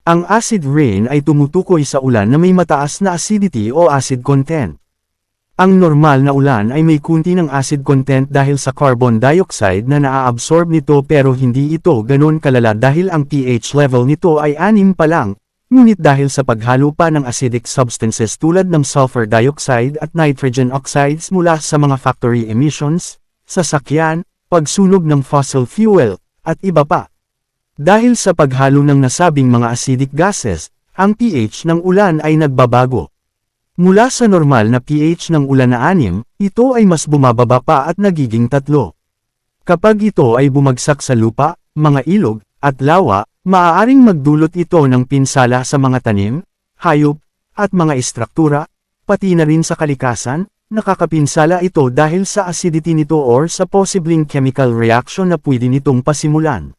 Ang acid rain ay tumutukoy sa ulan na may mataas na acidity o acid content. Ang normal na ulan ay may kunti ng acid content dahil sa carbon dioxide na naa-absorb nito pero hindi ito ganon kalala dahil ang pH level nito ay 6 pa lang, ngunit dahil sa paghalo pa ng acidic substances tulad ng sulfur dioxide at nitrogen oxides mula sa mga factory emissions, sasakyan, pagsunog ng fossil fuel, at iba pa. Dahil sa paghalo ng nasabing mga acidic gases, ang pH ng ulan ay nagbabago. Mula sa normal na pH ng ulan na 6, ito ay mas bumababa pa at nagiging 3. Kapag ito ay bumagsak sa lupa, mga ilog, at lawa, maaaring magdulot ito ng pinsala sa mga tanim, hayop, at mga istruktura, pati na rin sa kalikasan. Nakakapinsala ito dahil sa acidity nito or sa posibleng chemical reaction na pwede nitong pasimulan.